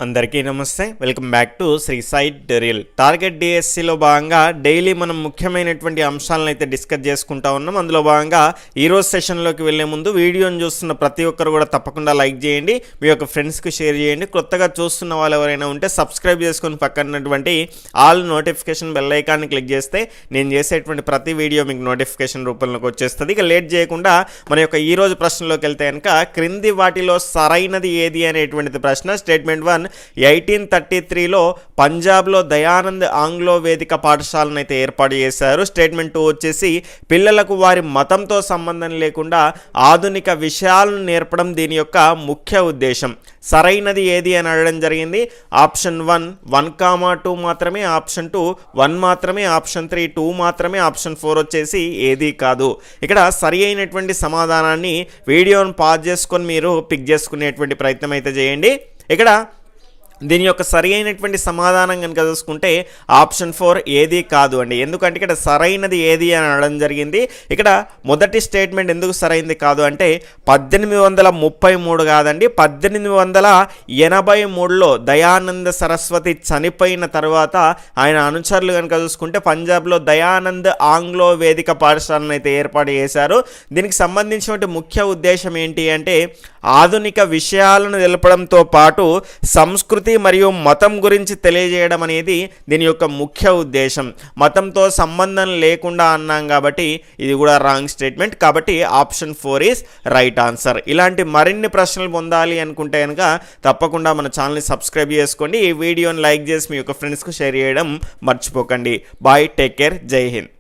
అందరికీ నమస్తే. Welcome back to Sri Sai డెరియల్. టార్గెట్ డిఎస్సిలో భాగంగా డైలీ మనం ముఖ్యమైనటువంటి అంశాలను అయితే డిస్కస్ చేసుకుంటా ఉన్నాం. అందులో భాగంగా ఈరోజు సెషన్లోకి వెళ్లే ముందు వీడియోని చూస్తున్న ప్రతి ఒక్కరు కూడా తప్పకుండా లైక్ చేయండి, మీ యొక్క ఫ్రెండ్స్కి షేర్ చేయండి. కొత్తగా చూస్తున్న వాళ్ళు ఎవరైనా ఉంటే సబ్స్క్రైబ్ చేసుకొని పక్కనటువంటి ఆల్ నోటిఫికేషన్ బెల్ ఐకాన్ని క్లిక్ చేస్తే నేను చేసేటువంటి ప్రతి వీడియో మీకు నోటిఫికేషన్ రూపంలోకి వచ్చేస్తుంది. ఇక లేట్ చేయకుండా మన యొక్క ఈరోజు ప్రశ్నలోకి వెళ్తే కనుక క్రింది వాటిలో సరైనది ఏది అనేటువంటిది ప్రశ్న. స్టేట్మెంట్ 1, 1833లో పంజాబ్లో దయానంద్ ఆంగ్లో వేదిక పాఠశాలను అయితే ఏర్పాటు చేశారు. స్టేట్మెంట్ 2 వచ్చేసి పిల్లలకు వారి మతంతో సంబంధం లేకుండా ఆధునిక విషయాలను నేర్పడం దీని యొక్క ముఖ్య ఉద్దేశం. సరైనది ఏది అని అడగడం జరిగింది. ఆప్షన్ 1 1, 2 మాత్రమే, ఆప్షన్ 2 1 మాత్రమే, ఆప్షన్ 3 2 మాత్రమే, ఆప్షన్ 4 వచ్చేసి ఏది కాదు. ఇక్కడ సరి అయినటువంటి సమాధానాన్ని వీడియోను పాజ్ చేసుకొని మీరు పిక్ చేసుకునేటువంటి ప్రయత్నం అయితే చేయండి. ఇక్కడ దీని యొక్క సరి అయినటువంటి సమాధానం కనుక చూసుకుంటే ఆప్షన్ 4 ఏది కాదు అండి. ఎందుకంటే ఇక్కడ సరైనది ఏది అని అనడం జరిగింది. ఇక్కడ మొదటి స్టేట్మెంట్ ఎందుకు సరైనది కాదు అంటే 1833 కాదండి, 1883లో దయానంద సరస్వతి చనిపోయిన తర్వాత ఆయన అనుచరులు కనుక చూసుకుంటే పంజాబ్లో దయానంద్ ఆంగ్లో వేదిక పాఠశాలను అయితే ఏర్పాటు చేశారు. దీనికి సంబంధించినటువంటి ముఖ్య ఉద్దేశం ఏంటి అంటే ఆధునిక విషయాలను తెలపడంతో పాటు సంస్కృతి మరియు మతం గురించి తెలియజేయడం అనేది దీని యొక్క ముఖ్య ఉద్దేశం. మతంతో సంబంధం లేకుండా అన్నాం కాబట్టి ఇది కూడా రాంగ్ స్టేట్మెంట్. కాబట్టి ఆప్షన్ 4 ఈజ్ రైట్ ఆన్సర్. ఇలాంటి మరిన్ని ప్రశ్నలు పొందాలి అనుకుంటే కనుక తప్పకుండా మన ఛానల్ని సబ్స్క్రైబ్ చేసుకోండి. ఈ వీడియోని లైక్ చేసి మీ యొక్క ఫ్రెండ్స్కి షేర్ చేయడం మర్చిపోకండి. బాయ్, టేక్ కేర్, జై హింద్.